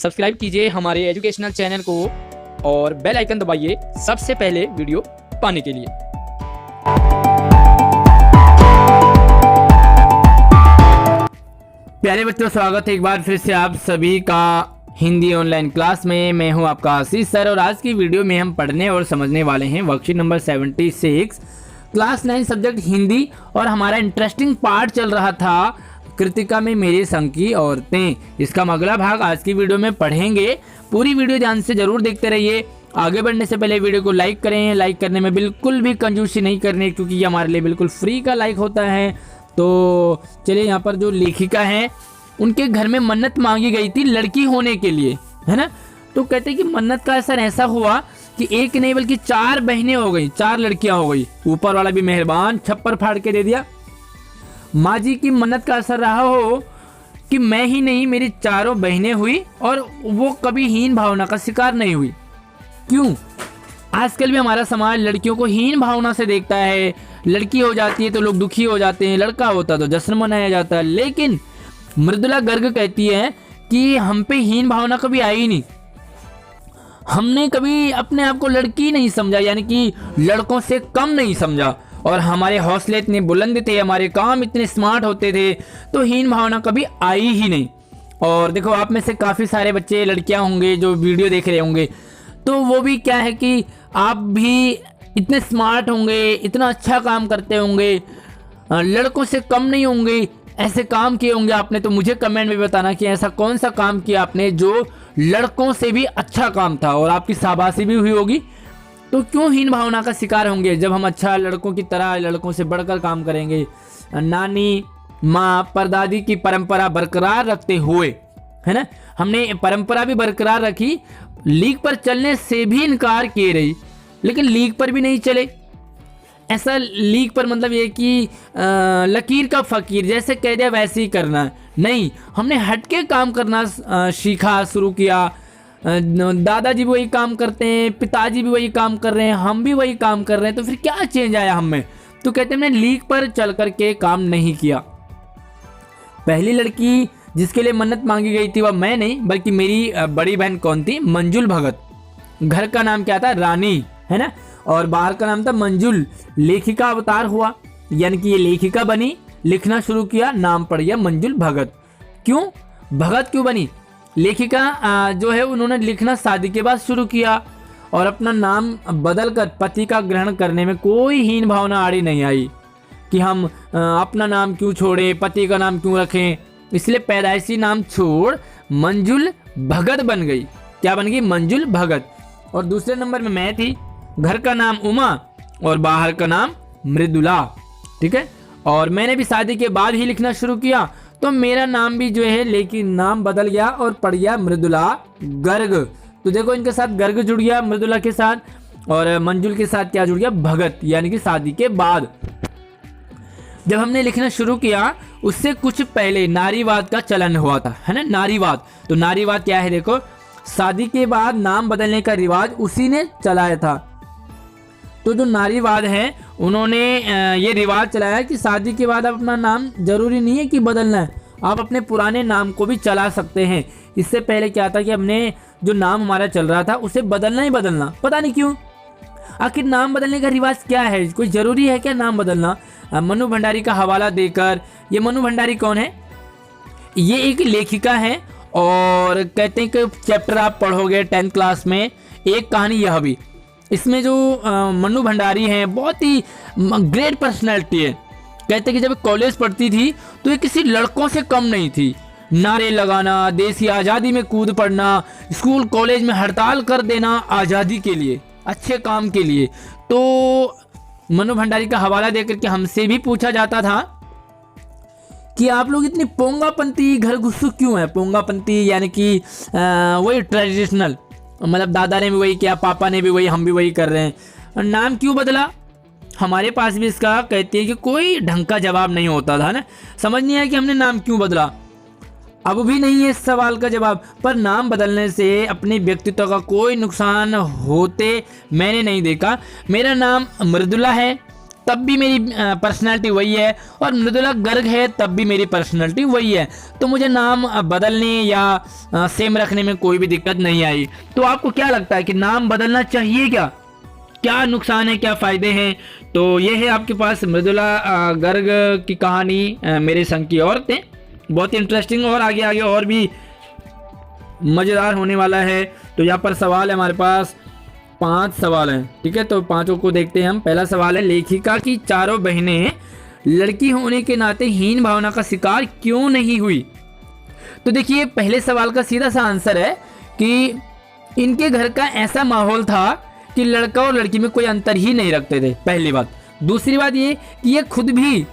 Subscribe कीजिए हमारे educational channel को और बेल आइकन दबाइए सबसे पहले वीडियो पाने के लिए। प्यारे बच्चों, स्वागत है एक बार फिर से आप सभी का हिंदी ऑनलाइन क्लास में। मैं हूं आपका आशीष सर और आज की वीडियो में हम पढ़ने और समझने वाले हैं worksheet number 76 class 9 subject Hindi. और हमारा इंटरेस्टिंग पार्ट चल रहा था कृतिका में मेरे संग की औरतें। इसका अगला भाग आज की वीडियो में पढ़ेंगे। पूरी वीडियो ध्यान से जरूर देखते रहिए। आगे बढ़ने से पहले वीडियो को लाइक करें। लाइक करने में बिल्कुल भी कंजूसी नहीं करनी, क्योंकि ये हमारे लिए बिल्कुल फ्री का लाइक होता है। तो चलिए, यहाँ पर जो लेखिका हैं उनके घर में मन्नत मांगी गई थी लड़की होने के लिए, है ना। तो कहते हैं कि मन्नत का असर ऐसा हुआ कि एक नहीं बल्कि 4 बहनें हो गई, 4 लड़कियां हो गई। ऊपर वाला भी मेहरबान छप्पर फाड़ के दे दिया। माँ जी की मन्नत का असर रहा हो कि मैं ही नहीं, मेरी 4 बहनें हुई और वो कभी हीन भावना का शिकार नहीं हुई। क्यों? आजकल भी हमारा समाज लड़कियों को हीन भावना से देखता है। लड़की हो जाती है तो लोग दुखी हो जाते हैं, लड़का होता तो जश्न मनाया जाता है। लेकिन मृदुला गर्ग कहती है कि हम पे हीन भावना कभी आई नहीं। हमने कभी अपने आप को लड़की नहीं समझा, यानी कि लड़कों से कम नहीं समझा। और हमारे हौसले इतने बुलंद थे, हमारे काम इतने स्मार्ट होते थे, तो हीन भावना कभी आई ही नहीं। और देखो, आप में से काफ़ी सारे बच्चे लड़कियां होंगे जो वीडियो देख रहे होंगे, तो वो भी क्या है कि आप भी इतने स्मार्ट होंगे, इतना अच्छा काम करते होंगे, लड़कों से कम नहीं होंगे, ऐसे काम किए होंगे आपने। तो मुझे कमेंट में बताना कि ऐसा कौन सा काम किया आपने जो लड़कों से भी अच्छा काम था और आपकी शाबाशी भी हुई होगी। तो क्यों हीन भावना का शिकार होंगे जब हम अच्छा लड़कों की तरह, लड़कों से बढ़कर काम करेंगे। नानी, माँ, परदादी की परंपरा बरकरार रखते हुए, है ना, हमने परंपरा भी बरकरार रखी। लीक पर चलने से भी इनकार किए रही, लेकिन लीक पर भी नहीं चले। ऐसा लीक पर मतलब ये कि लकीर का फकीर जैसे कह दिया वैसे ही करना नहीं। हमने हटके काम करना सीखा, शुरू किया। दादाजी भी वही काम करते हैं, पिताजी भी वही काम कर रहे हैं, हम भी वही काम कर रहे हैं, तो फिर क्या चेंज आया हम में? तो कहते हैं हमने लीक पर चल करके काम नहीं किया। पहली लड़की जिसके लिए मन्नत मांगी गई थी वह मैं नहीं बल्कि मेरी बड़ी बहन कौन थी? मंजुल भगत। घर का नाम क्या था? रानी, है ना, और बाहर का नाम था मंजुल। लेखिका अवतार हुआ, यानी कि ये लेखिका बनी, लिखना शुरू किया, नाम पड़ गया मंजुल भगत। क्यों भगत क्यों बनी? लेखिका जो है उन्होंने लिखना शादी के बाद शुरू किया और अपना नाम बदलकर पति का ग्रहण करने में कोई हीन भावना आड़ी नहीं आई कि हम अपना नाम क्यों छोड़ें, पति का नाम क्यों रखें। इसलिए पैदाइशी नाम छोड़ मंजुल भगत बन गई। क्या बन गई? मंजुल भगत। और दूसरे नंबर में मैं थी। घर का नाम उमा और बाहर का नाम मृदुला, ठीक है। और मैंने भी शादी के बाद ही लिखना शुरू किया, तो मेरा नाम भी जो है लेकिन नाम बदल गया और पड़ गया मृदुला गर्ग। तो देखो, इनके साथ गर्ग जुड़ गया मृदुला के साथ, और मंजुल के साथ क्या जुड़ गया? भगत, यानी कि शादी के बाद। जब हमने लिखना शुरू किया उससे कुछ पहले नारीवाद का चलन हुआ था, है ना, नारीवाद। तो नारीवाद क्या है? देखो, शादी के बाद नाम बदलने का रिवाज उसी ने चलाया था। तो जो नारीवाद है उन्होंने ये रिवाज चलाया कि शादी के बाद अपना नाम जरूरी नहीं है कि बदलना है, आप अपने पुराने नाम को भी चला सकते हैं। इससे पहले क्या था कि हमने जो नाम हमारा चल रहा था उसे बदलना ही बदलना, पता नहीं क्यों। आखिर नाम बदलने का रिवाज क्या है? कोई ज़रूरी है क्या नाम बदलना? मनु भंडारी का हवाला देकर, ये मनु भंडारी कौन है? ये एक लेखिका है और कहते हैं कि चैप्टर आप पढ़ोगे 10th क्लास में, एक कहानी यह भी। इसमें जो मनु भंडारी हैं बहुत ही ग्रेट पर्सनैलिटी है। कहते हैं कि जब कॉलेज पढ़ती थी तो ये किसी लड़कों से कम नहीं थी। नारे लगाना, देश की आज़ादी में कूद पड़ना, स्कूल कॉलेज में हड़ताल कर देना आज़ादी के लिए, अच्छे काम के लिए। तो मनु भंडारी का हवाला देकर के हमसे भी पूछा जाता था कि आप लोग इतनी पोंगापंती घर घुसू क्यों है? पोंगापंती यानी कि वही ट्रेडिशनल, मतलब दादा ने भी वही किया, पापा ने भी वही, हम भी वही कर रहे हैं। नाम क्यों बदला? हमारे पास भी इसका कहती है कि कोई ढंग का जवाब नहीं होता था ना, समझ नहीं आया कि हमने नाम क्यों बदला। अब भी नहीं है इस सवाल का जवाब। पर नाम बदलने से अपने व्यक्तित्व का कोई नुकसान होते मैंने नहीं देखा। मेरा नाम मृदुला है, तब भी मेरी पर्सनालिटी वही है, और मृदुला गर्ग है तब भी मेरी पर्सनालिटी वही है। तो मुझे नाम बदलने या सेम रखने में कोई भी दिक्कत नहीं आई। तो आपको क्या लगता है कि नाम बदलना चाहिए क्या नुकसान है, क्या फ़ायदे हैं? तो ये है आपके पास मृदुला गर्ग की कहानी, मेरे संग की औरतें। बहुत इंटरेस्टिंग और आगे आगे और भी मज़ेदार होने वाला है। तो यहाँ पर सवाल है हमारे पास, 5 सवाल हैं, ठीक है। तो पांचों को देखते हैं हम। पहला सवाल है, लेखिका की चारों बहनें लड़की होने के नाते हीन भावना का शिकार क्यों नहीं हुई? तो देखिए, पहले सवाल का सीधा सा आंसर है कि इनके घर का ऐसा माहौल था कि लड़का और लड़की में कोई अंतर ही नहीं रखते थे, पहली बात। दूसरी बात ये कि ये खुद भी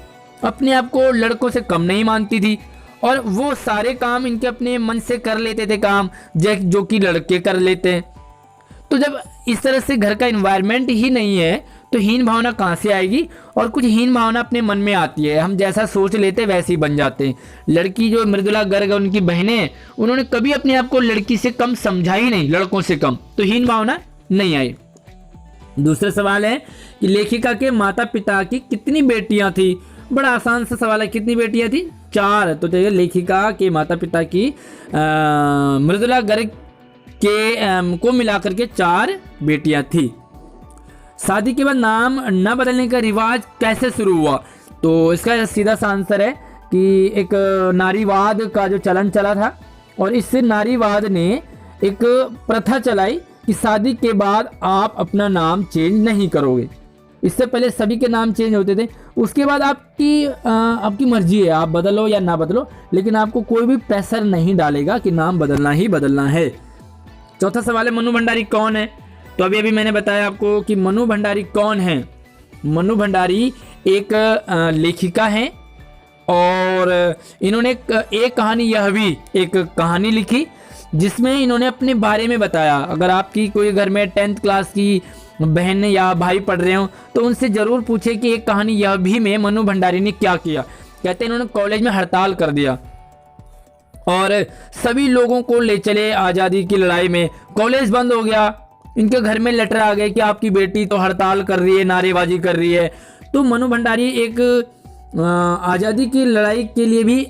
अपने आप को लड़कों से कम नहीं मानती थी, और वो सारे काम इनके अपने मन से कर लेते थे काम, जो कि लड़के कर लेते हैं। तो जब इस तरह से घर का इन्वायरमेंट ही नहीं है तो हीन भावना कहाँ से आएगी? और कुछ हीन भावना अपने मन में आती है, हम जैसा सोच लेते वैसे ही बन जाते हैं। लड़की जो मृदुला गर्ग उनकी बहनें, उन्होंने कभी अपने आप को लड़की से कम समझा ही नहीं, लड़कों से कम, तो हीन भावना नहीं आई। दूसरा सवाल है कि लेखिका के माता पिता की कितनी बेटियां थी? बड़ा आसान सा सवाल है, कितनी बेटियां थी? 4। तो देखिए, लेखिका के माता पिता की मृदुला गर्ग के को मिलाकर के 4 बेटियां थी। शादी के बाद नाम न बदलने का रिवाज कैसे शुरू हुआ? तो इसका सीधा सा आंसर है कि एक नारीवाद का जो चलन चला था, और इससे नारीवाद ने एक प्रथा चलाई कि शादी के बाद आप अपना नाम चेंज नहीं करोगे। इससे पहले सभी के नाम चेंज होते थे, उसके बाद आपकी मर्जी है, आप बदलो या ना बदलो, लेकिन आपको कोई भी प्रेशर नहीं डालेगा कि नाम बदलना ही बदलना है। चौथा सवाल है, मनु भंडारी कौन है? तो अभी मैंने बताया आपको कि मनु भंडारी कौन है। मनु भंडारी एक लेखिका हैं, और इन्होंने एक कहानी, यह भी एक कहानी लिखी जिसमें इन्होंने अपने बारे में बताया। अगर आपकी कोई घर में 10th क्लास की बहन या भाई पढ़ रहे हो तो उनसे ज़रूर पूछे कि एक कहानी यह भी में मनु भंडारी ने क्या किया। कहते हैं इन्होंने कॉलेज में हड़ताल कर दिया और सभी लोगों को ले चले आज़ादी की लड़ाई में। कॉलेज बंद हो गया, इनके घर में लेटर आ गए कि आपकी बेटी तो हड़ताल कर रही है, नारेबाजी कर रही है। तो मनु भंडारी एक आज़ादी की लड़ाई के लिए भी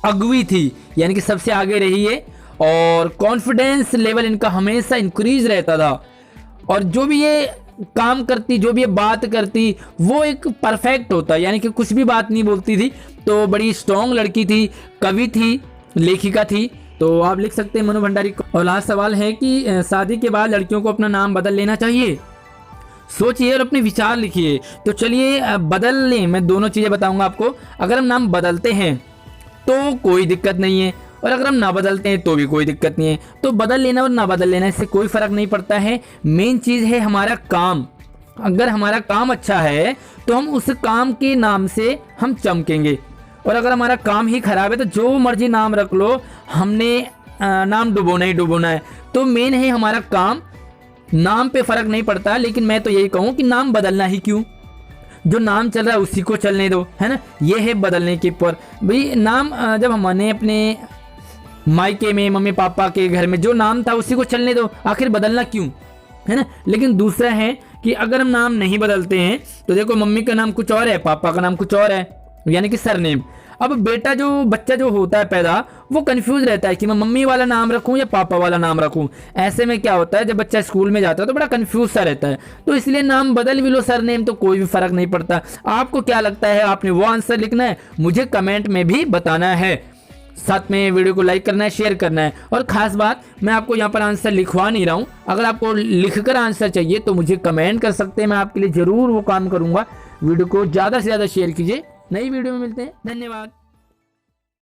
अगुवी थी, यानी कि सबसे आगे रही है, और कॉन्फिडेंस लेवल इनका हमेशा इंक्रीज रहता था। और जो भी ये काम करती, जो भी ये बात करती, वो एक परफेक्ट होता, यानी कि कुछ भी बात नहीं बोलती थी। तो बड़ी स्ट्रॉन्ग लड़की थी, कवि थी, लेखिका थी। तो आप लिख सकते हैं मनु भंडारी को। और लास्ट सवाल है कि शादी के बाद लड़कियों को अपना नाम बदल लेना चाहिए? सोचिए और अपने विचार लिखिए। तो चलिए बदल लें, मैं दोनों चीज़ें बताऊंगा आपको। अगर हम नाम बदलते हैं तो कोई दिक्कत नहीं है, और अगर हम ना बदलते हैं तो भी कोई दिक्कत नहीं है। तो बदल लेना और ना बदल लेना, इससे कोई फ़र्क नहीं पड़ता है। मेन चीज़ है हमारा काम। अगर हमारा काम अच्छा है तो हम उस काम के नाम से हम चमकेंगे, और अगर हमारा काम ही खराब है तो जो मर्जी नाम रख लो, हमने नाम डुबोना ही डुबोना है। तो मेन है हमारा काम, नाम पे फ़र्क नहीं पड़ता। लेकिन मैं तो यही कहूँ कि नाम बदलना ही क्यों, जो नाम चल रहा है उसी को चलने दो, है ना। ये है बदलने के पर भाई। नाम जब हमने अपने मायके में मम्मी पापा के घर में जो नाम था उसी को चलने दो, आखिर बदलना क्यों, है ना। लेकिन दूसरा है कि अगर हम नाम नहीं बदलते हैं तो देखो, मम्मी का नाम कुछ और है, पापा का नाम कुछ और है, यानी कि सरनेम। अब बच्चा जो होता है पैदा, वो कंफ्यूज रहता है कि मैं मम्मी वाला नाम रखूं या पापा वाला नाम रखूं। ऐसे में क्या होता है, जब बच्चा स्कूल में जाता है तो बड़ा कंफ्यूज सा रहता है। तो इसलिए नाम बदल भी लो, सरनेम, तो कोई भी फर्क नहीं पड़ता। आपको क्या लगता है, आपने वो आंसर लिखना है, मुझे कमेंट में भी बताना है। साथ में वीडियो को लाइक करना है, शेयर करना है। और खास बात, मैं आपको यहाँ पर आंसर लिखवा नहीं रहा हूँ। अगर आपको लिखकर आंसर चाहिए तो मुझे कमेंट कर सकते हैं, मैं आपके लिए ज़रूर वो काम करूँगा। वीडियो को ज़्यादा से ज़्यादा शेयर कीजिए। नई वीडियो में मिलते हैं, धन्यवाद।